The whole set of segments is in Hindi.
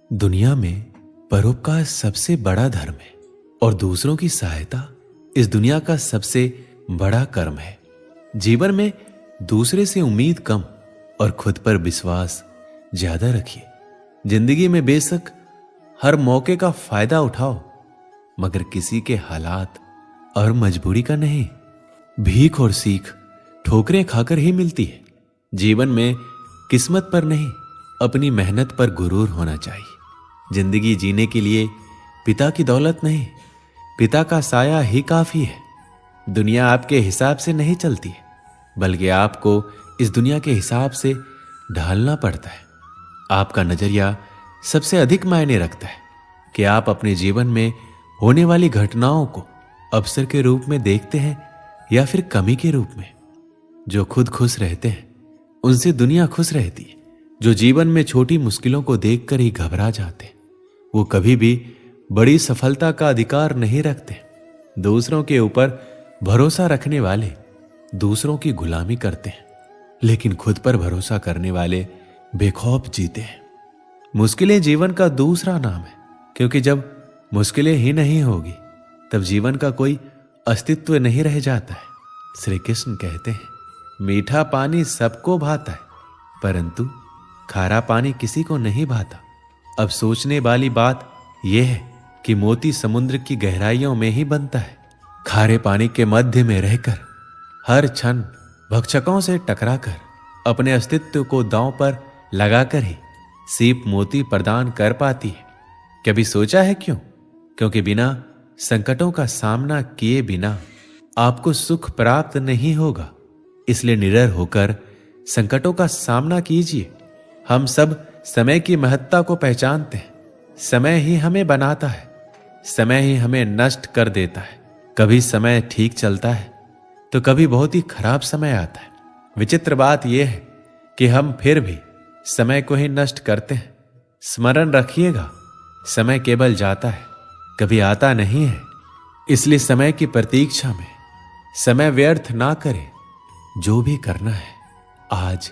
दुनिया में परोपकार सबसे बड़ा धर्म है और दूसरों की सहायता इस दुनिया का सबसे बड़ा कर्म है। जीवन में दूसरे से उम्मीद कम और खुद पर विश्वास ज्यादा रखिए। जिंदगी में बेशक हर मौके का फायदा उठाओ, मगर किसी के हालात और मजबूरी का नहीं। भीख और सीख ठोकरें खाकर ही मिलती है। जीवन में किस्मत पर नहीं, अपनी मेहनत पर गुरूर होना चाहिए। जिंदगी जीने के लिए पिता की दौलत नहीं, पिता का साया ही काफी है। दुनिया आपके हिसाब से नहीं चलती है, बल्कि आपको इस दुनिया के हिसाब से ढालना पड़ता है। आपका नजरिया सबसे अधिक मायने रखता है कि आप अपने जीवन में होने वाली घटनाओं को अवसर के रूप में देखते हैं या फिर कमी के रूप में। जो खुद खुश रहते हैं उनसे दुनिया खुश रहती है। जो जीवन में छोटी मुश्किलों को देखकर ही घबरा जाते हैं वो कभी भी बड़ी सफलता का अधिकार नहीं रखते। दूसरों के ऊपर भरोसा रखने वाले दूसरों की गुलामी करते हैं, लेकिन खुद पर भरोसा करने वाले बेखौफ जीते हैं। मुश्किलें जीवन का दूसरा नाम है, क्योंकि जब मुश्किलें ही नहीं होगी तब जीवन का कोई अस्तित्व नहीं रह जाता है। श्री कृष्ण कहते हैं, मीठा पानी सबको भाता है, परंतु खारा पानी किसी को नहीं भाता। अब सोचने वाली बात यह है कि मोती समुद्र की गहराइयों में ही बनता है। खारे पानी के मध्य में रहकर हर क्षण भक्षकों से टकराकर अपने अस्तित्व को दांव पर लगाकर ही सीप मोती प्रदान कर पाती है। कभी सोचा है क्यों? क्योंकि बिना संकटों का सामना किए बिना आपको सुख प्राप्त नहीं होगा। इसलिए निडर होकर संकटों का सामना कीजिए। हम सब समय की महत्ता को पहचानते हैं। समय ही हमें बनाता है, समय ही हमें नष्ट कर देता है। कभी समय ठीक चलता है तो कभी बहुत ही खराब समय आता है। विचित्र बात यह है कि हम फिर भी समय को ही नष्ट करते हैं। स्मरण रखिएगा, समय केवल जाता है, कभी आता नहीं है। इसलिए समय की प्रतीक्षा में समय व्यर्थ ना करें। जो भी करना है आज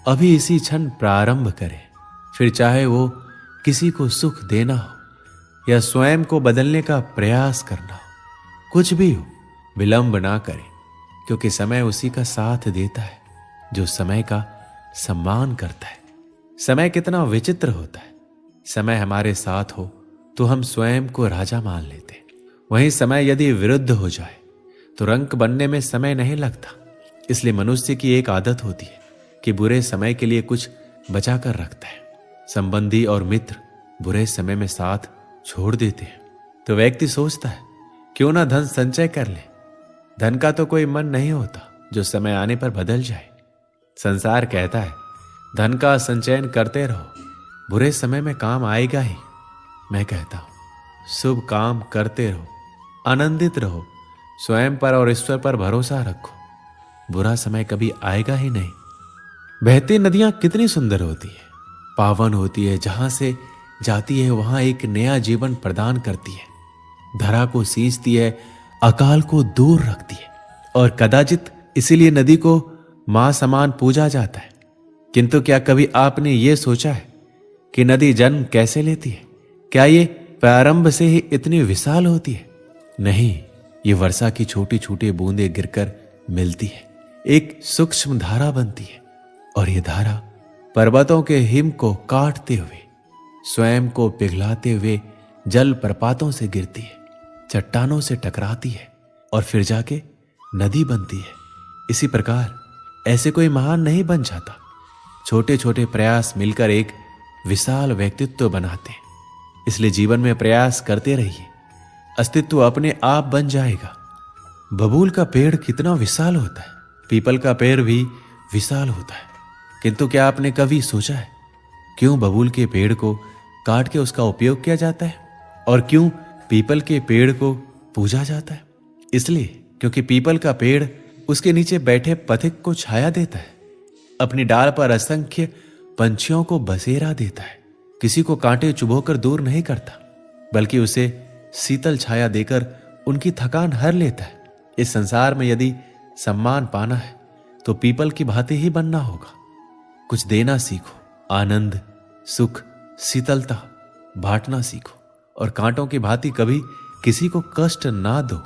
अभी इसी क्षण प्रारंभ करें। फिर चाहे वो किसी को सुख देना हो या स्वयं को बदलने का प्रयास करना हो, कुछ भी हो, विलंब ना करें, क्योंकि समय उसी का साथ देता है जो समय का सम्मान करता है। समय कितना विचित्र होता है। समय हमारे साथ हो तो हम स्वयं को राजा मान लेते हैं। वहीं समय यदि विरुद्ध हो जाए तो रंक बनने में समय नहीं लगता। इसलिए मनुष्य की एक आदत होती है कि बुरे समय के लिए कुछ बचा कर रखता है। संबंधी और मित्र बुरे समय में साथ छोड़ देते हैं तो व्यक्ति सोचता है क्यों ना धन संचय कर ले। धन का तो कोई मन नहीं होता जो समय आने पर बदल जाए। संसार कहता है धन का संचयन करते रहो, बुरे समय में काम आएगा ही। मैं कहता हूं शुभ काम करते रहो, आनंदित रहो, स्वयं पर और ईश्वर पर भरोसा रखो। बुरा समय कभी आएगा ही नहीं। बहती नदियां कितनी सुंदर होती है, पावन होती है। जहां से जाती है वहां एक नया जीवन प्रदान करती है। धरा को सींचती है, अकाल को दूर रखती है और कदाचित इसीलिए नदी को मां समान पूजा जाता है। किंतु क्या कभी आपने ये सोचा है कि नदी जन्म कैसे लेती है? क्या ये प्रारंभ से ही इतनी विशाल होती है? नहीं, ये वर्षा की छोटी छोटी बूंदें गिरकर मिलती है, एक सूक्ष्म धारा बनती है और ये धारा पर्वतों के हिम को काटते हुए, स्वयं को पिघलाते हुए जल प्रपातों से गिरती है, चट्टानों से टकराती है और फिर जाके नदी बनती है। इसी प्रकार ऐसे कोई महान नहीं बन जाता। छोटे छोटे प्रयास मिलकर एक विशाल व्यक्तित्व बनाते हैं। इसलिए जीवन में प्रयास करते रहिए, अस्तित्व अपने आप बन जाएगा। बबूल का पेड़ कितना विशाल होता है, पीपल का पेड़ भी विशाल होता है। किंतु क्या आपने कभी सोचा है क्यों बबूल के पेड़ को काट के उसका उपयोग किया जाता है और क्यों पीपल के पेड़ को पूजा जाता है? इसलिए क्योंकि पीपल का पेड़ उसके नीचे बैठे पथिक को छाया देता है, अपनी डाल पर असंख्य पंछियों को बसेरा देता है, किसी को कांटे चुभोकर दूर नहीं करता, बल्कि उसे शीतल छाया देकर उनकी थकान हर लेता है। इस संसार में यदि सम्मान पाना है तो पीपल की भांति ही बनना होगा। कुछ देना सीखो, आनंद, सुख, शीतलता बांटना सीखो और कांटों की भांति कभी किसी को कष्ट ना दो।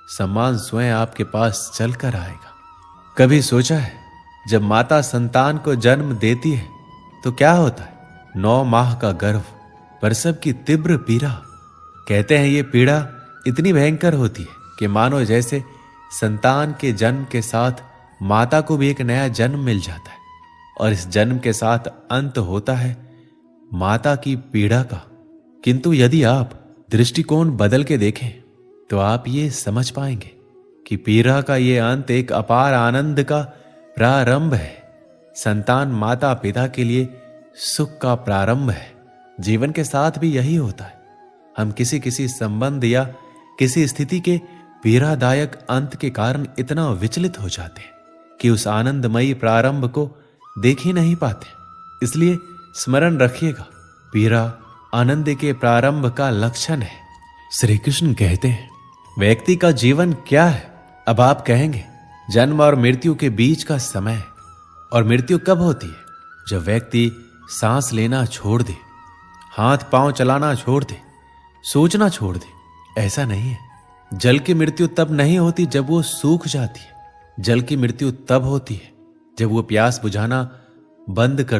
सम्मान स्वयं आपके पास चलकर आएगा। कभी सोचा है जब माता संतान को जन्म देती है तो क्या होता है? 9 माह का गर्भ, प्रसव की तीव्र पीड़ा। कहते हैं ये पीड़ा इतनी भयंकर होती है कि मानो जैसे संतान के जन्म के साथ माता को भी एक नया जन्म मिल जाता है और इस जन्म के साथ अंत होता है माता की पीड़ा का। किंतु यदि आप दृष्टिकोण बदल के देखें तो आप ये समझ पाएंगे कि पीड़ा का ये अंत एक अपार आनंद का प्रारंभ है। संतान माता पिता के लिए सुख का प्रारंभ है। जीवन के साथ भी यही होता है। हम किसी संबंध या किसी स्थिति के पीड़ादायक अंत के कारण इतना विचलित हो जाते हैं कि उस आनंदमयी प्रारंभ को देख ही नहीं पाते। इसलिए स्मरण रखिएगा, पीड़ा आनंद के प्रारंभ का लक्षण है। श्री कृष्ण कहते हैं, व्यक्ति का जीवन क्या है? अब आप कहेंगे, जन्म और मृत्यु के बीच का समय। और मृत्यु कब होती है? जब व्यक्ति सांस लेना छोड़ दे, हाथ पांव चलाना छोड़ दे, सोचना छोड़ दे। ऐसा नहीं है। जल की मृत्यु तब नहीं होती जब वो सूख जाती है। जल की मृत्यु तब होती है जब वो प्यास बुझाना बंद कर